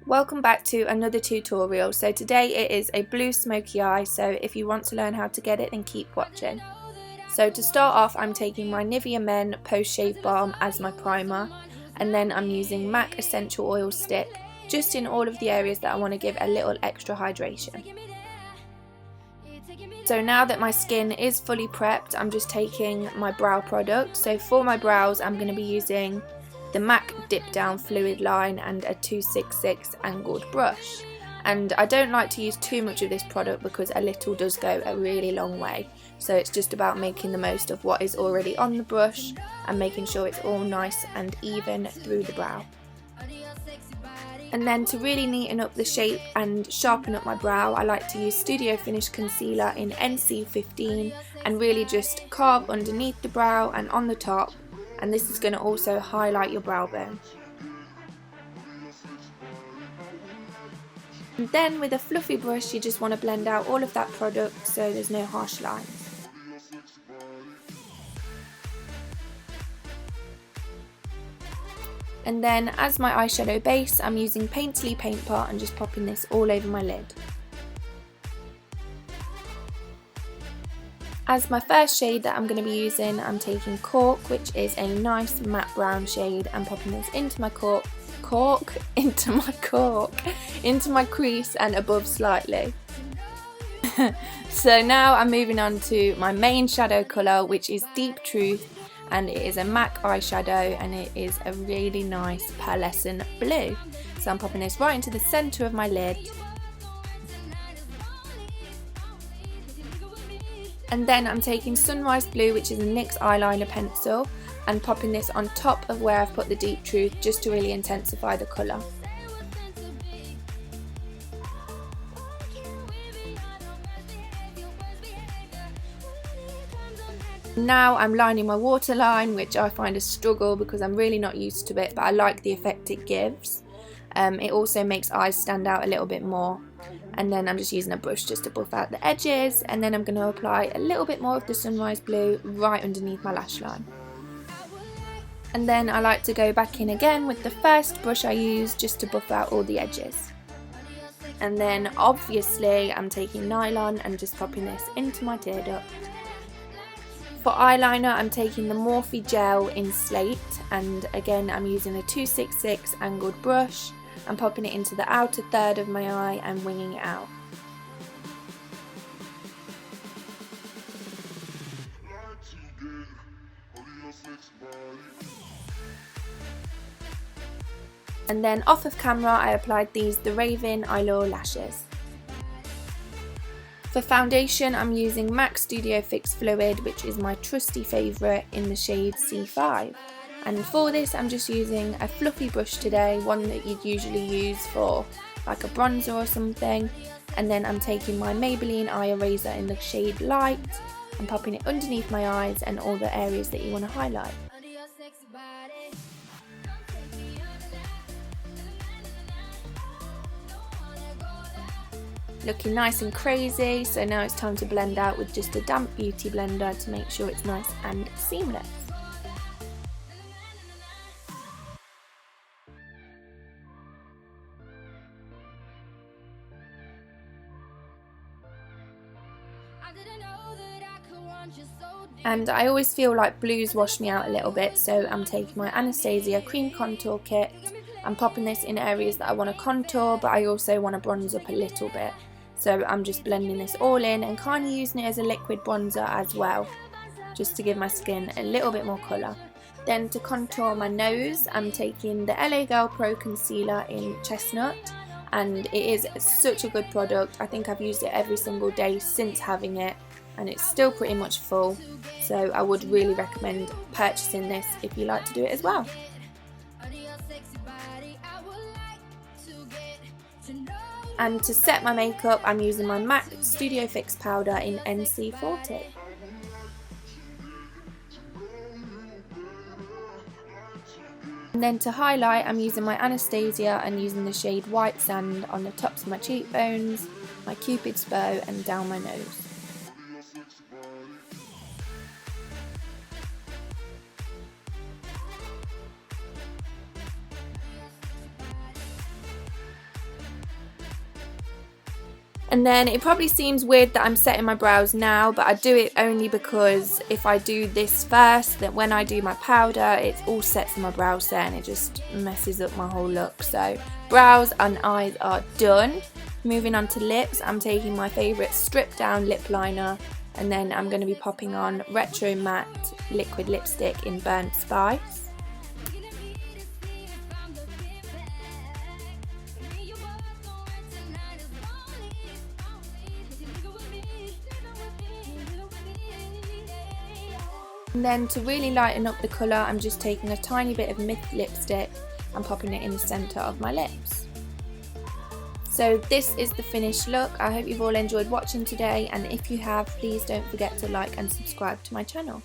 Welcome back to another tutorial. So today it is a blue smoky eye, so if you want to learn how to get it then keep watching. So to start off I'm taking my Nivea Men Post Shave Balm as my primer, and then I'm using MAC Essential Oil Stick just in all of the areas that I want to give a little extra hydration. So now that my skin is fully prepped, I'm just taking my brow product. So for my brows I'm going to be using the MAC Dip Down Fluid line and a 266 angled brush. And I don't like to use too much of this product because a little does go a really long way. So it's just about making the most of what is already on the brush and making sure it's all nice and even through the brow. And then to really neaten up the shape and sharpen up my brow, I like to use Studio Finish Concealer in NC15 and really just carve underneath the brow and on the top, and this is going to also highlight your brow bone. And then with a fluffy brush you just want to blend out all of that product so there's no harsh lines. And then as my eyeshadow base I'm using Painterly Paint Pot and just popping this all over my lid. As my first shade that I'm going to be using, I'm taking Cork, which is a nice matte brown shade, and popping this into my into my crease and above slightly. So now I'm moving on to my main shadow colour, which is Deep Truth, and it is a MAC eyeshadow and it is a really nice pearlescent blue. So I'm popping this right into the centre of my lid. And then I'm taking Sunrise Blue, which is a NYX eyeliner pencil, and popping this on top of where I've put the Deep Truth just to really intensify the colour. Now I'm lining my waterline, which I find a struggle because I'm really not used to it, but I like the effect it gives. It also makes eyes stand out a little bit more. And then I'm just using a brush just to buff out the edges, and then I'm going to apply a little bit more of the Sunrise Blue right underneath my lash line. And then I like to go back in again with the first brush I used just to buff out all the edges. And then obviously I'm taking nylon and just popping this into my tear duct. For eyeliner I'm taking the Morphe Gel in Slate, and again I'm using a 266 angled brush and popping it into the outer third of my eye and winging it out. And then off of camera I applied these The Raven Eyelure lashes. For foundation I'm using MAC Studio Fix Fluid, which is my trusty favourite in the shade C5. And for this I'm just using a fluffy brush today, one that you'd usually use for like a bronzer or something. And then I'm taking my Maybelline eye eraser in the shade Light and popping it underneath my eyes and all the areas that you want to highlight. Looking nice and crazy, so now it's time to blend out with just a damp beauty blender to make sure it's nice and seamless. And I always feel like blues wash me out a little bit, so I'm taking my Anastasia Cream Contour Kit. I'm popping this in areas that I want to contour, but I also want to bronze up a little bit. So I'm just blending this all in and kind of using it as a liquid bronzer as well, just to give my skin a little bit more colour. Then to contour my nose, I'm taking the LA Girl Pro Concealer in Chestnut, and it is such a good product. I think I've used it every single day since having it, and it's still pretty much full, so I would really recommend purchasing this if you like to do it as well. And to set my makeup I'm using my MAC Studio Fix powder in NC40. And then to highlight I'm using my Anastasia and using the shade White Sand on the tops of my cheekbones, my Cupid's bow and down my nose. And then it probably seems weird that I'm setting my brows now, but I do it only because if I do this first, then when I do my powder, it all sets my brow set and it just messes up my whole look. So brows and eyes are done. Moving on to lips, I'm taking my favourite stripped down lip liner, and then I'm going to be popping on Retro Matte liquid lipstick in Burnt Spice. And then to really lighten up the colour, I'm just taking a tiny bit of Myth lipstick and popping it in the centre of my lips. So this is the finished look. I hope you've all enjoyed watching today, and if you have, please don't forget to like and subscribe to my channel.